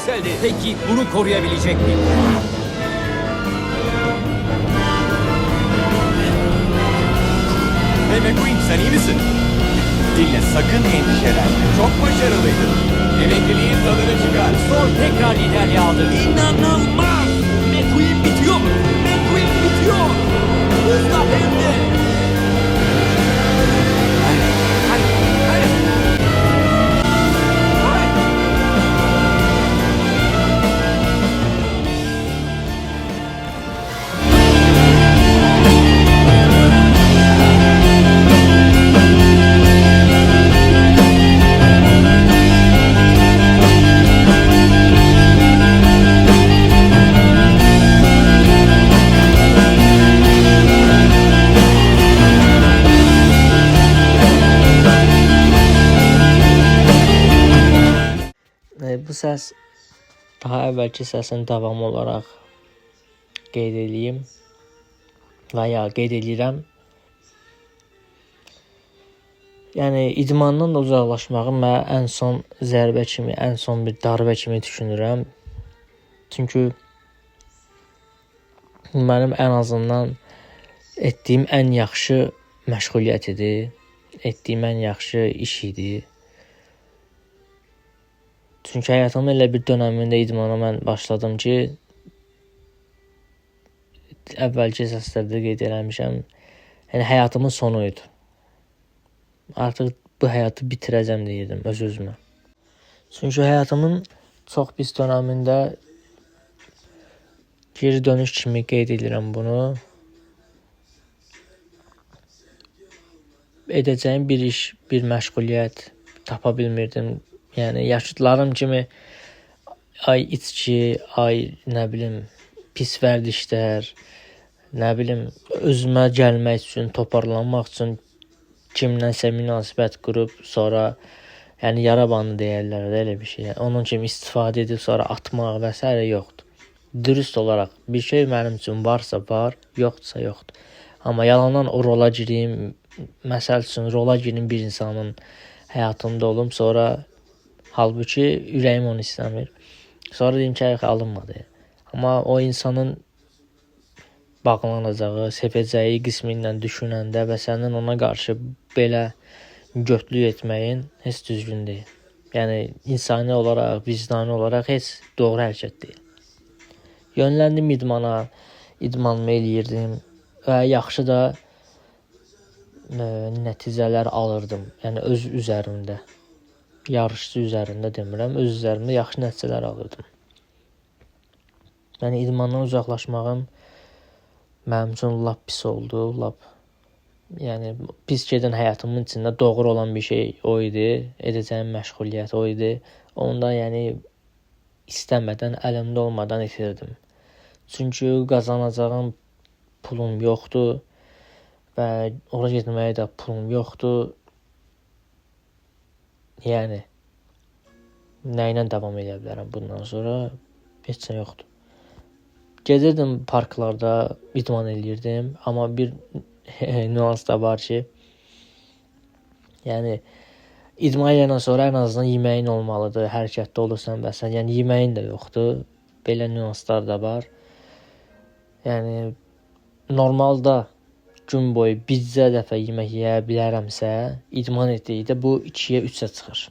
yükseldi. Peki bunu koruyabilecek mi? Hey McQueen, sen iyi misin? Dinle, sakın endişelenme. Çok başarılıydın. Emekliliğin tadını çıkar. Thor tekrar liderliği aldı. İnanılmaz! McQueen bitiyor. McQueen bitiyor. Hızla hem de. Bu səs daha əvvəlki səsin davamı olaraq qeyd edeyim və ya qeyd edirəm. Yəni idmandan da uzaqlaşmağı mən ən son zərbə kimi, ən son bir darbə kimi düşünürəm. Çünki mənim ən azından etdiyim ən yaxşı məşğuliyyət idi, etdiyim ən yaxşı iş idi. Çünki həyatımın elə bir dönəmində idmana mən başladım ki, əvvəlki səslərdə qeyd eləmişəm, yəni həyatımın sonu idi. Artıq bu həyatı bitirəcəm deyirdim öz-özümə. Çünki həyatımın çox pis dönəmində geri dönüş kimi qeyd edirəm bunu. Edəcəyim bir iş, bir məşğuliyyət tapa bilmirdim. Yəni yaşıdlarım kimi ay içki, ay nə bilim pis vərdişlər, nə bilim özümə gəlmək üçün, toparlanmaq üçün kimlənsə münasibət qurub sonra yəni yara bandı deyirlər də elə bir şey. Yəni, onun kimi istifadə edib sonra atmaq və s. yoxdur. Dürüst olaraq bir şey mənim üçün varsa var, yoxdursa yoxdur. Amma yalandan o rola girim, məsəl üçün rola girim bir insanın həyatında olum, sonra halbuki ürəyim onu istəmir. Sonra deyim ki, alınmadı. Amma o insanın bağlanacağı, sevəcəyi qismi ilə düşünəndə və sənin ona qarşı belə götlük etməyin heç düzgün deyil. Yəni insani olaraq, vicdani olaraq heç doğru hərəkət deyil. Yönləndim idmana, idmanımı eləyirdim və yaxşı da nəticələr alırdım. Yəni öz üzərimdə. Yarışçı üzərində demirəm, öz üzərimdə yaxşı nəticələr alırdım. Yəni idmandan uzaqlaşmağım mənim üçün lap pis oldu, yəni pis gedən həyatımın içində doğru olan bir şey o idi, edəcəyim məşğuliyyət o idi. Onda yəni istəmədən, əlimdə olmadan itirdim. Çünki qazanacağım pulum yoxdur və ora getməyə də pulum yoxdur. Yəni nə ilə davam edə bilərəm bundan sonra? Heç nə yoxdur. Gedirdim parklarda, idman eləyirdim, amma bir nüans da var ki, yəni idman eləyəndən sonra ən azından yeməyin olmalıdır, hərəkətdə olursan və sən, yəni yeməyin də yoxdur. Belə nüanslar da var. Yəni normalda gün boyu bircə dəfə yemək yeyə bilərəmsə, idman etdikdə bu 2-yə 3-ə çıxır.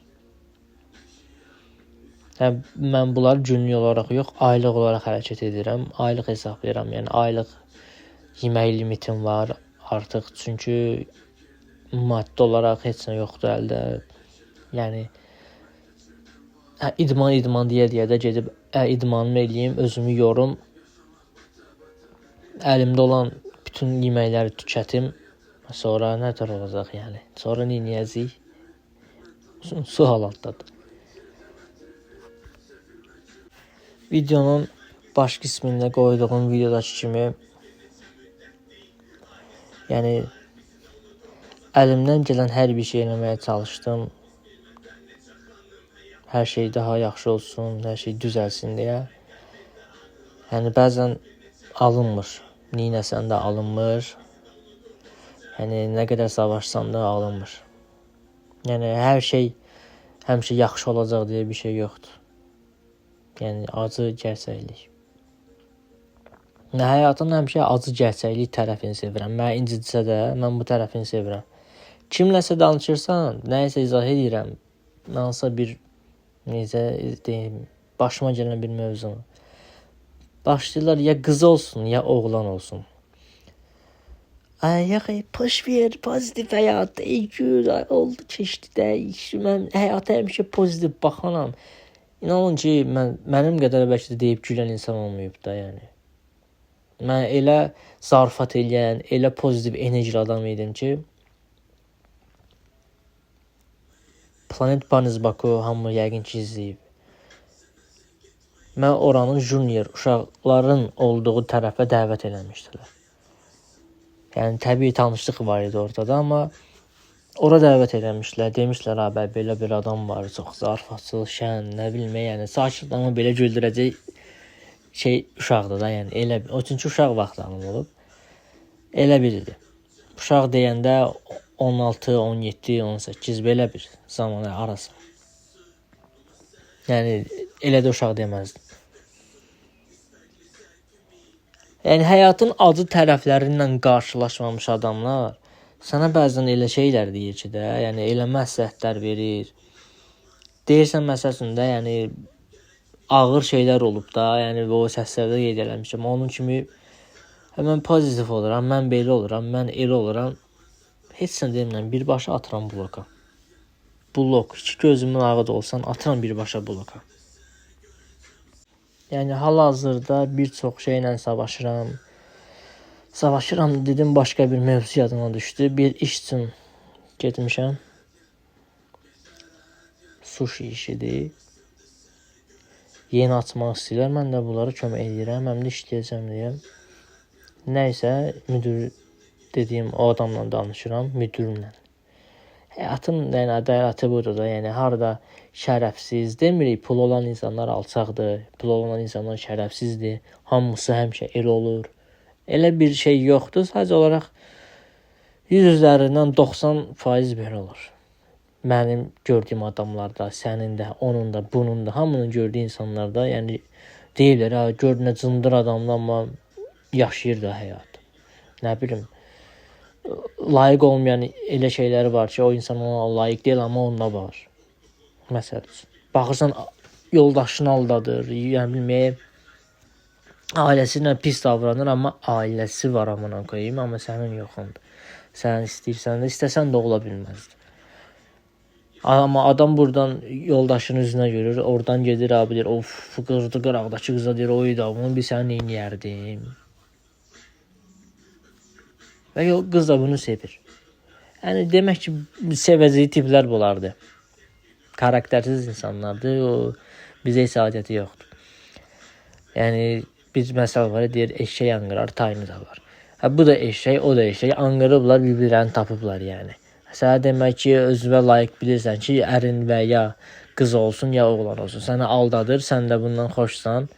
Yəni, mən bunları günlük olaraq yox, aylıq olaraq hərəkət edirəm. Aylıq hesablayıram, yəni aylıq yemək limitim var artıq. Çünki maddi olaraq heç nə yoxdur əldə. Yəni, idman deyə də gedib idmanımı eləyim, özümü yorum. Əlimdə olan bütün yeməkləri tükətim. Sonra nətər olacaq yəni? Sonra neyniyəcəyik? Su halatdadır. Videonun baş qismində qoyduğum videodakı kimi yəni əlimdən gələn hər bir şey eləməyə çalışdım. Hər şey daha yaxşı olsun, hər şey düzəlsin deyə. Yəni bəzən alınmır. Neynəsən də alınmır. Yəni nə qədər savaşsan da alınmır. Yəni hər şey həmişə yaxşı olacaq deyə bir şey yoxdur. Yəni acı gerçəklik. Həyatın həmişə acı gerçəklik tərəfini sevirəm. Məni incitsə də mən bu tərəfini sevirəm. Kimləsə danışırsan, nəyisə izah edirəm. Hansısa bir necə deyim, başıma gələn bir mövzunu. Başlayırlar ya qız olsun, ya oğlan olsun. Ay, boş ver, pozitiv həyat, gün oldu, keçdi, dəyişdi. Mən həyata həmişə pozitiv baxanam. İnanın ki, mənim qədər bəlkə də deyib gülən insan olmayıb da, yəni. Mən elə zarafat eləyən, elə pozitiv enerjili adam idim ki, Planet Bunnies Baku hamı yəqin ki izləyib. Mən oranın junior uşaqların olduğu tərəfə dəvət eləmişdilər. Yəni təbii tanışlıq var idi ortada, amma ora dəvət eləmişdilər. Demişlər, "Abi, belə adam var, çox zarafatçıl, şən, nə bilmə, yəni sakit adamı belə güldürəcək uşaqdır da, yəni elə bir. O çünki uşaq vaxtlarım olub. Elə biridir. Uşaq deyəndə 16, 17, 18 belə bir zaman arası. Yəni elə də uşaq deməzdim. Yəni həyatın acı tərəfləri ilə qarşılaşmamış adamlar sənə bəzən elə şeylər deyir ki də, yəni elə məsləhətlər verir. Deyirsən məsələn də, yəni ağır şeylər olub da, yəni o səslərdə qeyd eləmişəm. Onun kimi mən pozitiv oluram, mən belə oluram, mən elə oluram. Heç sən demirəm, birbaşa atıram bloka. Blok, iki gözümün ağı da olsan atıram birbaşa bloka. Yəni hal-hazırda bir çox şeylə savaşıram. Savaşıram dedim, başqa bir mövzu yadıma düşdü. Bir iş üçün getmişəm. Sushi işidir. Yeni açmaq istəyirlər. Mən də bunlara kömək edirəm. Həm də işləyəcəm deyə. Nəysə, müdür dediyim o adamla danışıram, müdürümlə. Həyatın yəni ədalətı budur da, yəni harda şərəfsiz demirik, pul olan insanlar alçaqdır, pul olan insanlar şərəfsizdir, hamısı həmişə elə olur. Elə bir şey yoxdur, sadəcə olaraq 100 üzərindən 90% belə olur. Mənim gördüyüm adamlarda, sənin də, onun da, bunun da, hamının gördüyü insanlarda, yəni deyirlər, gör nə cındır adamlar, amma yaşayır da həyat. Nə bilim, layiq olmayan elə şeyləri var ki, o insan ona layiq deyil, amma onda var. Məsələn, baxırsan, yoldaşını aldadır, yəni bilməyib, ailəsi ilə pis davranır, amma ailəsi var amına koyayım, amma sənin yoxundur. Sən istəyirsən də, istəsən də ola bilməzdir. Amma adam buradan yoldaşının üzünə görür, oradan gedir, abi deyir, of, qırdı qıraqdakı qıza deyir, oy da, bunu bir sən neyniyərdim. Və qız da bunu sevir. Yəni demək ki, sevəcəyi tiplər bunlardır. Karaktersiz insanlardır, o bizə heç adəti yoxdur. Yəni bir məsəl var, deyir, eşək anqırar, tayını da var. Bu da eşək, o da eşək, anqırıblar, bir-birlərini tapıblar yəni. Sənə demək ki, özünə layiq bilirsən ki, ərin və ya qız olsun, ya oğlan olsun. Səni aldadır, sən də bundan xoşsan,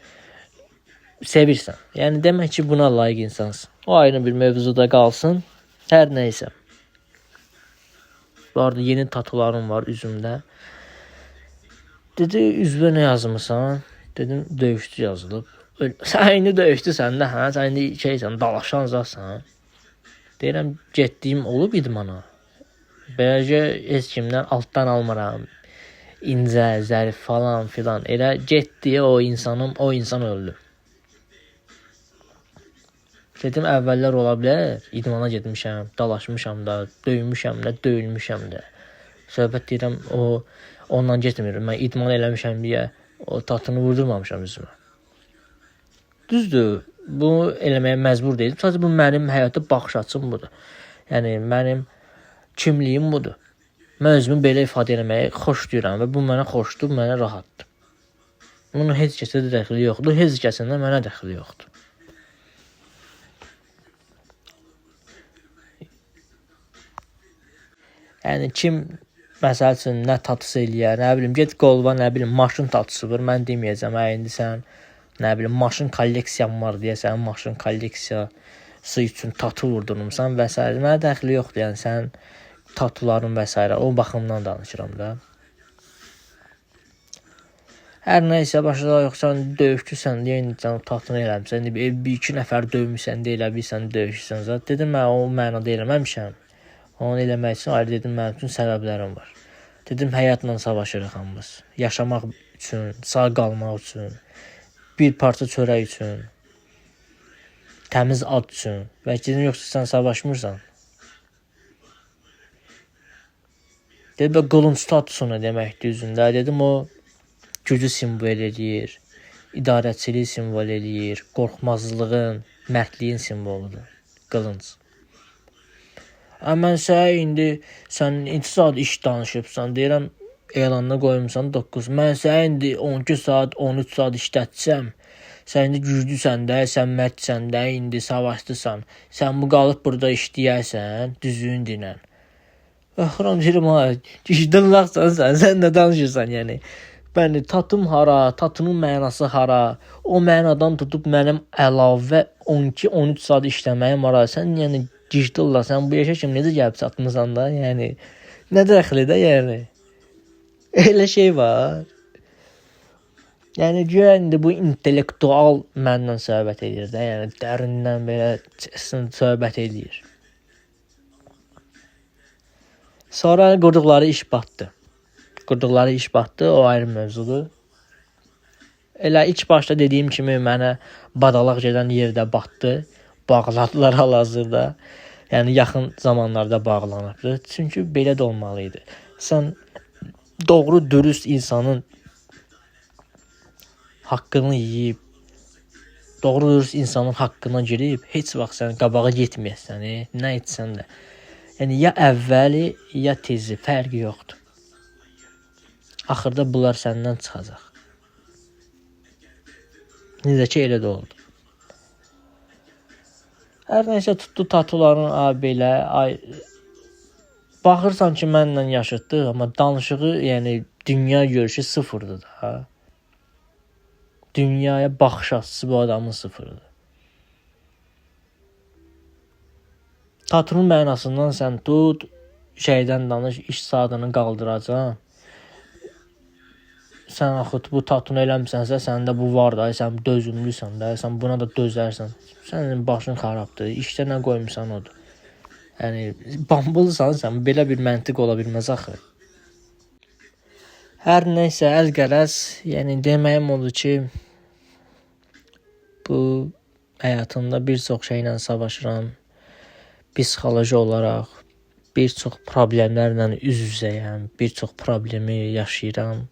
sevirsən. Yəni demək ki, buna layiq insansın. O ayrı bir mövzuda qalsın. Hər nəysə. Bu arada yeni tatularım var üzümdə. Dedi, üzvə nə yazmısan? Dedim, döyüşçü yazılıb. Sən indi döyüşdüsən də, hə? Sən indi şeysən, dalaşan zasan. Deyirəm, getdiyim olub idmana. Beləcə heç kimdən altdan almıram. İncə, zərif falan filan. Elə getdi o insan öldü. Dedim, əvvəllər ola bilər, idmana getmişəm, dalaşmışam da, döymüşəm də, döyülmüşəm də. Söhbət deyirəm, ondan getmiyorum. Mən idman eləmişəm deyə o tatını vurdurmamışam üzümə. Düzdür, bunu eləməyə məcbur deyildim. Sadəcə bu mənim həyata baxış açım budur. Yəni, mənim kimliyim budur. Mən özümü belə ifadə eləməyi xoşlayıram və bu mənə xoşdur, mənə rahatdır. Bunun heç kəsə də dəxili yoxdur, heç kəsin də mənə dəxili yoxdur. Yəni kim məsəl üçün nə tatusu eləyər, nə bilim, get qolva, nə bilim, maşın tatusu var, mən deməyəcəm, indi sən, nə bilim, maşın kolleksiyan var deyə sən maşın kolleksiyası üçün tatu vurdurmuşsan və s. Mənə dəxili yoxdur, yəni sən tatuların və s. o baxımdan danışıram da. Hər nəysə başda yoxsan döyüşçüsən deyə indi sən tatını eləmisən. İndi bir iki nəfər döymüsən deyə elə bilsən döyüşsən zət. Dedim mən o mənada eləməmişəm. Onu eləmək üçün ayrı dedim mənim üçün səbəblərim var. Dedim həyatla savaşırıq hamımız. Yaşamaq üçün, sağ qalmaq üçün, bir parça çörək üçün, təmiz ad üçün. Və dedim yoxsa sən savaşmırsan. Dedim qılınc statusunu deməkdir üzündə. Dedim o gücü simvol eləyir, idarəçiliyi simvol eləyir, qorxmazlığın, mərdliyin simvoludur qılınc. Amma sən indi saat iş danışıbsan, deyirəm elanına qoymuşsan 9. Mən sənə indi 12 saat, 13 saat işlətsəm, sən indi güclüsən də, sən mərdsən də, indi savaşdısan. Sən bu qalıb burada işləyərsən, düzüyün dinən. Baxıram deyirəm ha, dillaqsan sən də danışırsan yəni. Bəli, tatım hara, tatının mənası hara, o mənadan tutub mənim əlavə 12-13 saat işləməyim hara. Sən yəni gicdillah, sən bu yaşa kimi necə gəlib çatmısan da, yəni nə dəxli də yəni. Elə şey var. Yəni güya indi bu intellektual mənlə söhbət edir də, yəni dərindən belə söhbət edir. Sonra qurduqları iş batdı. Qurduqları iş batdı, o ayrı mövzudur. Elə ilk başda dediyim kimi mənə badalaq gedən yerdə batdı. Bağladılar hal-hazırda. Yəni yaxın zamanlarda bağlanıbdı. Çünki belə də olmalı idi. Sən doğru, dürüst insanın haqqını yeyib, doğru, dürüst insanın haqqına girib, heç vaxt sən qabağa getməyəsən, nə etsən də. Yəni ya əvvəli, ya tezi, fərqi yoxdur. Axırda bunlar səndən çıxacaq. Necə ki, elə də oldu. Hər nəysə tutdu tatuların belə, baxırsan ki, mənlə yaşıtdı, amma danışığı, yəni dünya görüşü sıfırdır da. Dünyaya baxış açısı bu adamın sıfırdır. Tatunun mənasından sən tut, şeydən danış, iş saatını qaldıracaq. Sən axı bu tatunu eləmisənsə, səndə bu var da, sən dözümlüsən də, sən buna da dözərsən. Sənin başın xarabdır, işdə nə qoymusan odur. Yəni, bambulsan sən, belə bir məntiq ola bilməz axı. Hər nəysə, əl-qərəz, yəni deməyim odur ki, bu həyatımda bir çox şeylə savaşıram. Psixoloji olaraq bir çox problemlərlə üz-üzəyəm, bir çox problemi yaşayıram.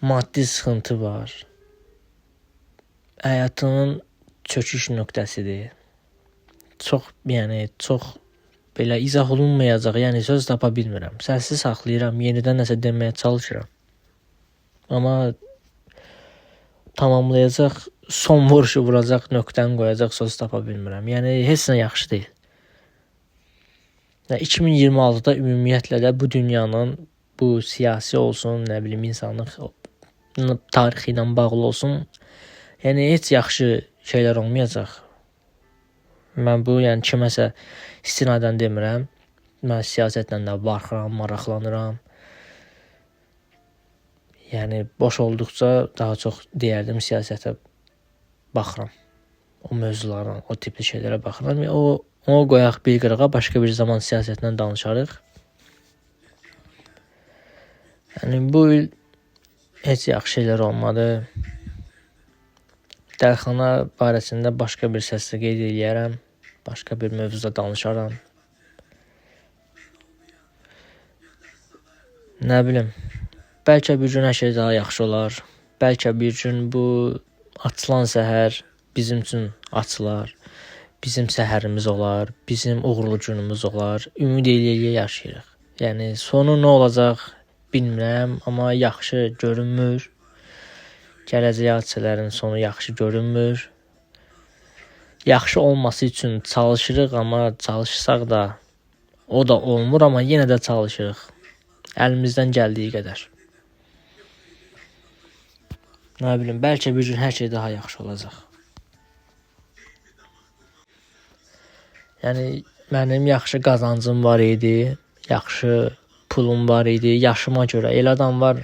Maddi sıxıntı var. Həyatımın çöküş nöqtəsidir. Çox belə izah olunmayacaq, yəni söz tapa bilmirəm. Səssiz saxlayıram, yenidən nəsə deməyə çalışıram. Amma tamamlayacaq, son vuruşu vuracaq, nöqtəni qoyacaq söz tapa bilmirəm. Yəni heç nə yaxşı deyil. 2026-da ümumiyyətlə də bu dünyanın, bu siyasi olsun, nə bilim, insanlıq tarixi ilə bağlı olsun, yəni heç yaxşı şeylər olmayacaq. Mən bu, yəni kiməsə istinadən demirəm. Mən siyasətlə də baxıram, maraqlanıram. Yəni boş olduqca daha çox deyərdim siyasətə baxıram. O mövzulara, o tipli şeylərə baxıram. O qoyaq bir qırağa, başqa bir zaman siyasətlə danışarıq. Yəni bu il heç yaxşı şeylər olmadı. Dəlxana barəsində başqa bir səslə qeyd edərəm. Başqa bir mövzuda danışaram. Nə bilim, bəlkə bir gün hər şey daha yaxşı olar. Bəlkə bir gün bu açılan səhər bizim üçün açılar. Bizim səhərimiz olar, bizim uğurlu günümüz olar. Ümid eləyə yaşayırıq. Yəni sonu nə olacaq bilmirəm, amma yaxşı görünmür. Gələcək hadisələrin sonu yaxşı görünmür. Yaxşı olması üçün çalışırıq, amma çalışsaq da o da olmur, amma yenə də çalışırıq. Əlimizdən gəldiyi qədər. Nə bilim, bəlkə bir gün hər şey daha yaxşı olacaq. Yəni mənim yaxşı qazancım var idi, yaxşı pulum var idi, yaşıma görə. Elə adam var,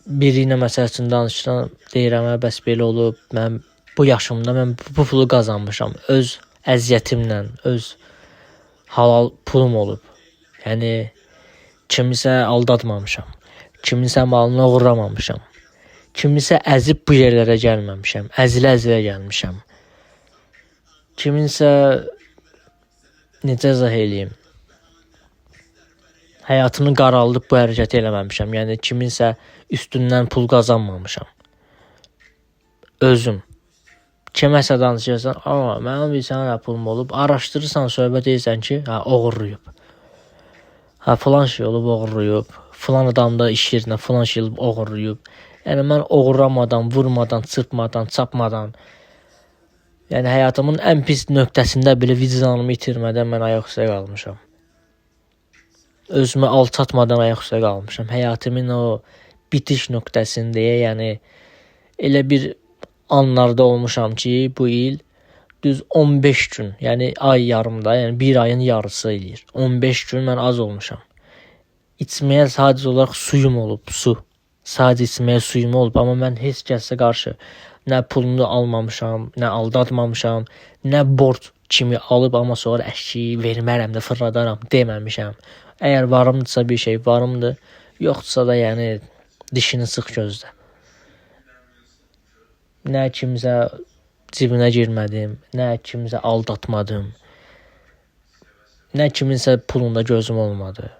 biri ilə məsəl üçün danışıram, deyirəm, bəs belə olub, mən bu yaşımda mən bu pulu qazanmışam, öz əziyyətimlə, öz halal pulum olub. Yəni kimisə aldatmamışam, kimisə malını oğurlamamışam, kimisə əzib bu yerlərə gəlməmişəm, əzilə-əzilə gəlmişəm. Kiminsə necə izah eləyim? Həyatını qaraldıb bu hərəkəti eləməmişəm. Yəni kiminsə üstündən pul qazanmamışam. Özüm. Kiməsə danışırsan, amma mənim bilsən nə pulum olub, araşdırırsan, söhbət edirsən ki, oğurlayıb. Falan şey olub, oğurlayıb. Falan adam da iş yerinə falan şey olub, oğurlayıb. Yəni mən oğurlamadan, vurmadan, çırpmadan, çapmadan, yəni həyatımın ən pis nöqtəsində belə vicdanımı itirmədən mən ayaq üstə qalmışam. Özümü alçatmadan ayaq üstə qalmışam. Həyatımın o bitiş nöqtəsində, yəni elə bir anlarda olmuşam ki, bu il düz 15 gün, yəni ay yarımda, yəni bir ayın yarısı eləyir. 15 gün mən az olmuşam. İçməyə sadəcə olaraq suyum olub, su. Sadəcə içməyə suyum olub, amma mən heç kəsə qarşı nə pulunu almamışam, nə aldatmamışam, nə borc kimi alıb, amma sonra əşki vermərəm də fırladaram deməmişəm. Əgər varımdırsa bir şey varımdır, yoxdursa da yəni dişini sıx gözlə. Nə kimsə cibinə girmədim, nə kimsə aldatmadım, nə kiminsə pulunda gözüm olmadı.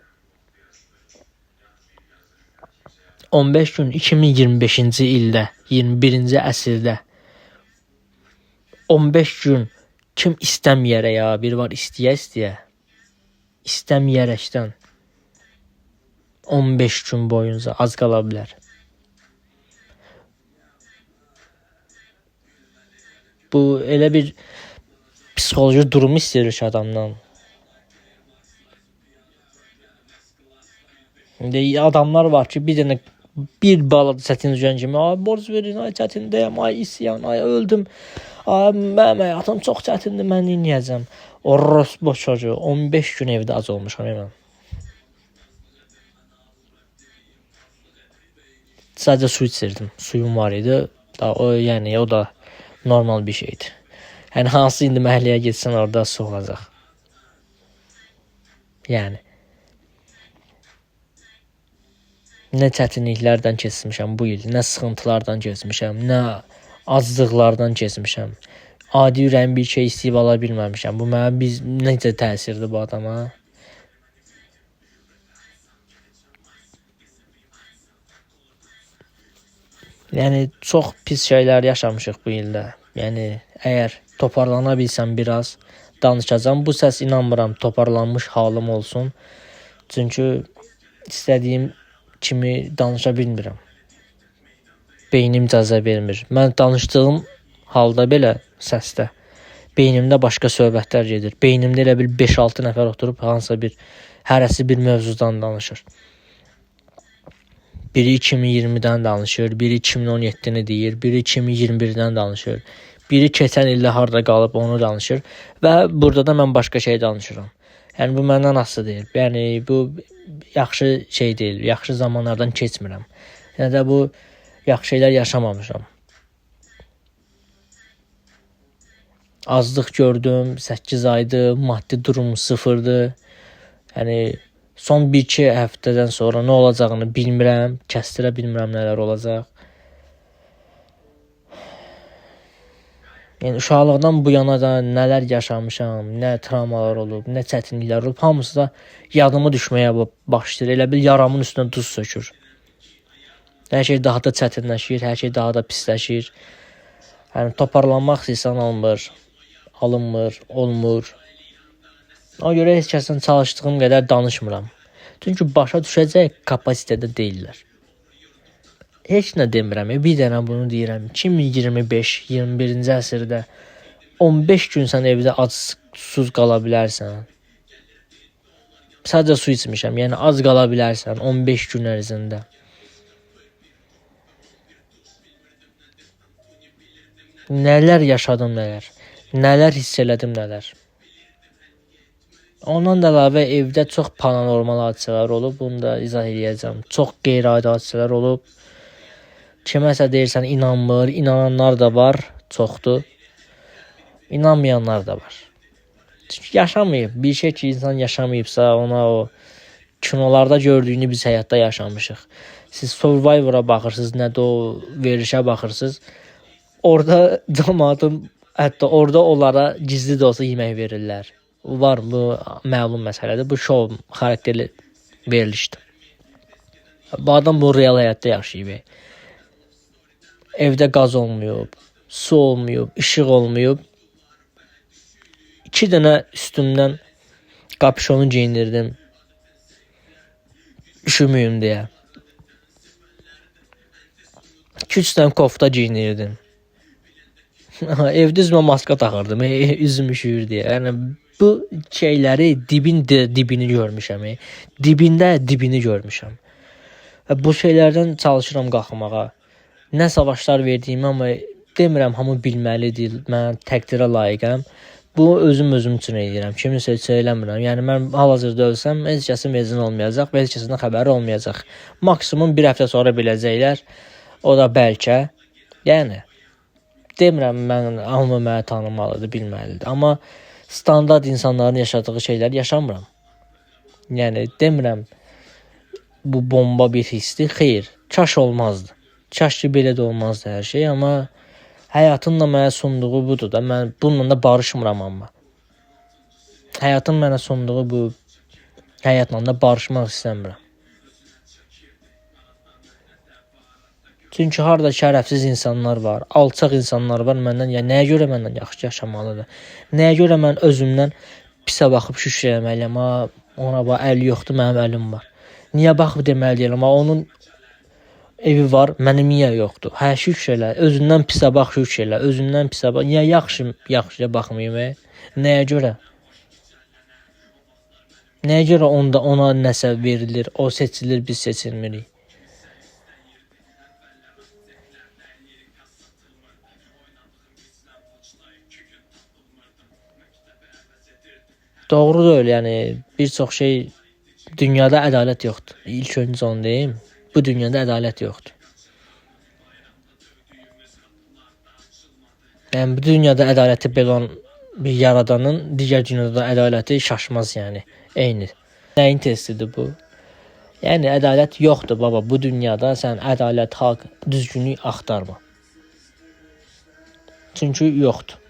15 gün 2025-ci ildə, 21-ci əsrdə 15 gün kim istəməyərək ya, bir var istəyə-istəyə, istəməyərəkdən 15 gün boyunca az qala bilər. Bu elə bir psixoloji durum istəyir ki adamdan. İndi adamlar var ki, bir balaca çətin düşən kimi, ay borc verin, ay çətindəyəm, ay isyan, ay öldüm, ay mənim həyatım çox çətindir, mən neyniyəcəm? Orospu çocuğu, 15 gün evdə ac olmuşam mən. Sadəcə su içirdim, suyum var idi, yəni o da normal bir şeydir. Yəni hansı indi məhəlləyə getsən orada su olacaq. Yəni nə çətinliklərdən keçmişəm bu il, nə sıxıntılardan keçmişəm, nə aclıqlardan keçmişəm. Adi ürəyim bir şey istəyib ala bilməmişəm. Bu mənə necə təsirdir bu adama? Yəni çox pis şeylər yaşamışıq bu ildə. Yəni əgər toparlana bilsəm biraz danışacağam. Bu səs inanmıram toparlanmış halım olsun. Çünki istədiyim kimi danışa bilmirəm. Beynim icazə vermir. Mən danışdığım halda belə səsdə beynimdə başqa söhbətlər gedir. Beynimdə elə bil 5-6 nəfər oturub hansısa bir hərəsi bir mövzudan danışır. Biri 2020-dən danışır, biri 2017-ni deyir, biri 2021-dən danışır. Biri keçən ildə harda qalıb onu danışır və burada da mən başqa şey danışıram. Yəni bu məndən asılı deyil. Yəni bu yaxşı şey deyil. Yaxşı zamanlardan keçmirəm. Yəni də bu yaxşı şeylər yaşamamışam. Azlıq gördüm, 8 aydır, maddi durum sıfırdır. Yəni son 1-2 həftədən sonra nə olacağını bilmirəm, kəstirə bilmirəm nələr olacaq. Yəni uşaqlıqdan bu yana da nələr yaşamışam, nə travmalar olub, nə çətinliklər olub, hamısı da yadımı düşməyə başlayır. Elə bil yaramın üstünə duz sökür. Hər şey daha da çətinləşir, hər şey daha da pisləşir. Yəni toparlanmaq istəyirsən alınmır, olmur. Ona görə heç kəsdən çalışdığım qədər danışmıram. Çünki başa düşəcək kapasitədə deyirlər. Heç nə demirəm, bir dənə bunu deyirəm. 2025-21-ci əsrdə 15 gün sən evdə susuz qala bilərsən. Sadəcə su içmişəm, yəni az qala bilərsən 15 gün ərzində. Nələr yaşadım, nələr hiss elədim, nələr. Ondan da əlavə evdə çox paranormal hadisələr olub, bunu da izah edəcəm. Çox qeyri-adi hadisələr olub. kiməsə deyirsən inanmır, inananlar da var, çoxdur. İnanmayanlar da var. Çünki yaşamayıb. Bir şey ki, insan yaşamayıbsa, ona o kinolarda gördüyünü biz həyatda yaşamışıq. Siz Survivor'a baxırsınız, nə də o verilişə baxırsınız. Orada cəmaatın, hətta orada onlara gizli də olsa yemək verirlər. Var, bu məlum məsələdir. Bu şov xarakterli verilişdir. Bu adam bu real həyatda yaşayıb. Evdə qaz olmayıb, su olmayıb, işıq olmayıb. 2 dənə üstümdən kapşonu giyinirdim. Üşümüyüm deyə. 2-3 dənə kofta giyinirdim. Evdə üzümə maska taxırdım, üzüm üşüyür deyə. Yəni bu şeyləri dibini görmüşəm. Dibini görmüşəm. Bu şeylərdən çalışıram qalxmağa. Nə savaşlar verdiyimi, amma demirəm hamı bilməlidir. Mən təqdirə layiqəm. Bu özüm üçün edirəm. Kiminsə söyləmirəm. Yəni mən hal-hazırda ölsəm, heç kəsin vezin olmayacaq və heç kəsin xəbəri olmayacaq. Maksimum 1 həftə sonra biləcəklər. O da bəlkə. Yəni demirəm mən hamı məni tanımalıdır, bilməlidir. Amma standart insanların yaşadığı şeyləri yaşamıram. Yəni demirəm bu bomba bir hissdir. Xeyr, kaş olmazdı. Kaş ki belə də olmazdı hər şey, amma həyatın da mənə sunduğu budur da. Mən bununla da barışmıram amma. Həyatın mənə sunduğu bu həyatla da barışmaq istəmirəm. Çünki harda şərəfsiz insanlar var, alçaq insanlar var məndən. Yəni nəyə görə məndən yaxşı yaşamalıdır? Nəyə görə mən özümdən pisə baxıb şükür eləməliyəm? Ona bax, əli yoxdur, mənim əlim var. Niyə baxıb deməli deyirəm? Onun evi var, mənim niyə yoxdur? Hə, şükür elə. Özündən pisə bax, şükür elə. Özündən pisə bax. Niyə yaxşıya baxmayım? Nəyə görə? Nəyə görə ona nəsə verilir, o seçilir, biz seçilmirik? Doğru deyil, yəni bir çox şey dünyada ədalət yoxdur. İlk öncə onu deyim, bu dünyada ədalət yoxdur. Yəni bu dünyada ədaləti belə olan bir yaradanın digər dünyada ədaləti şaşmaz yəni. Eyni. Nəyin testidir bu? Yəni ədalət yoxdur baba. Bu dünyada sən ədalət, haqq, düzgünlük axtarma. Çünki yoxdur.